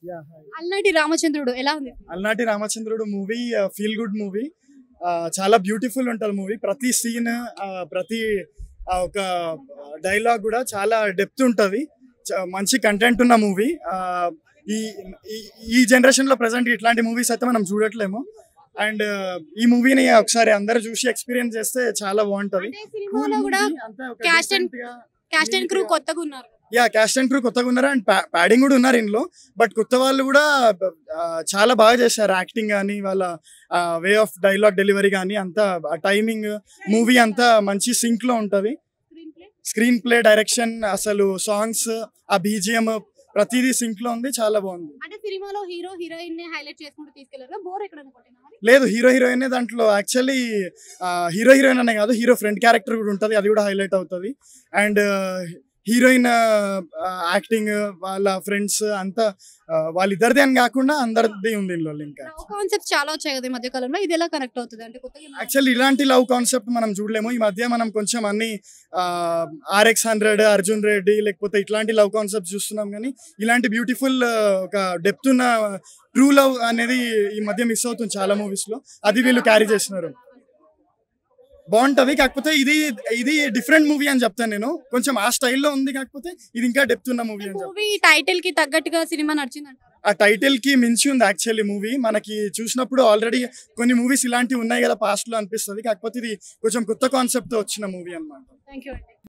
Yeah, hi. Alanati రామచంద్రుడు ఎలా ఉంది? అలనాటి రామచంద్రుడు మూవీ ఫీల్ గుడ్ మూవీ. చాలా బ్యూటిఫుల్ ఉంటుంది మూవీ. ప్రతి సీన్, ప్రతి ఒక డైలాగ్ కూడా చాలా డెప్త్ ఉంటుంది. మంచి కంటెంట్ ఉన్న మూవీ. ఈ ఈ జనరేషన్లో ప్రజెంట్ ఇట్లాంటి మూవీస్ అయితే మనం చూడట్లేము. అండ్ ఈ మూవీని ఒకసారి అందరు చూసి ఎక్స్పీరియన్స్ చేస్తే చాలా బాగుంటుంది. అంటే సినిమాలో కూడా క్యాస్ట్ అండ్ క్రూ కొత్తగా ఉన్నారు. క్యాస్ట్ అండ్ క్రూ కొత్తగా ఉన్నారు. అండ్ ప్యాడింగ్ కూడా ఉన్నారు ఇందులో. బట్ కొత్త వాళ్ళు కూడా చాలా బాగా చేశారు. యాక్టింగ్ కానీ, వాళ్ళ వే ఆఫ్ డైలాగ్ డెలివరీ కానీ, అంతా టైమింగ్, మూవీ అంతా మంచి సింక్ లో ఉంటుంది. స్క్రీన్ ప్లే, డైరెక్షన్, అసలు సాంగ్స్, ఆ బీజిఎం ప్రతిదీ సింక్ లో ఉంది. చాలా బాగుంది. అంటే సినిమాలో హీరో హీరోయిన్ ని హైలైట్ చేసుకుంటూ తీసుకెళ్లారు. బోర్ ఎక్కడ లేదు, హీరో హీరోయిన్ దాంట్లో యాక్చువల్లీ హీరో హీరోయిన్ అనే కాదు, హీరో ఫ్రెండ్ క్యారెక్టర్ కూడా ఉంటుంది. అది కూడా హైలైట్ అవుతుంది. అండ్ హీరోయిన్ యాక్టింగ్, వాళ్ళ ఫ్రెండ్స్ అంతా వాళ్ళిద్దరిది అని కాకుండా అందరిది ఉంది ఇందులో. ఇంకా కాన్సెప్ట్ చాలా వచ్చాయి కదా ఈ మధ్య కాలంలో. ఇది ఎలా కనెక్ట్ అవుతుంది? అంటే యాక్చువల్లీ ఇలాంటి లవ్ కాన్సెప్ట్ మనం చూడలేము. ఈ మధ్య మనం కొంచెం అన్ని RX-100, అర్జున్ రెడ్డి, లేకపోతే ఇట్లాంటి లవ్ కాన్సెప్ట్ చూస్తున్నాం. కానీ ఇలాంటి బ్యూటిఫుల్ ఒక డెప్త్ ఉన్న ట్రూ లవ్ అనేది ఈ మధ్య మిస్ అవుతుంది చాలా మూవీస్ లో. అది వీళ్ళు క్యారీ చేస్తున్నారు. బాగుంటది. కాకపోతే ఇది డిఫరెంట్ మూవీ అని చెప్తాను నేను. కొంచెం ఆ స్టైల్లో ఉంది. కాకపోతే ఇది ఇంకా డెప్త్ ఉన్న మూవీ అని చెప్తాను. టైటిల్ కి తగ్గట్టుగా సినిమా నచ్చిందంట. ఆ టైటిల్ కి మించి ఉంది యాక్చువల్లీ మూవీ. మనకి చూసినప్పుడు ఆల్రెడీ కొన్ని మూవీస్ ఇలాంటివి ఉన్నాయి కదా పాస్ట్ లో అనిపిస్తుంది. కాకపోతే ఇది కొంచెం కొత్త కాన్సెప్ట్ తో వచ్చిన మూవీ అన్నమాట. Thank you.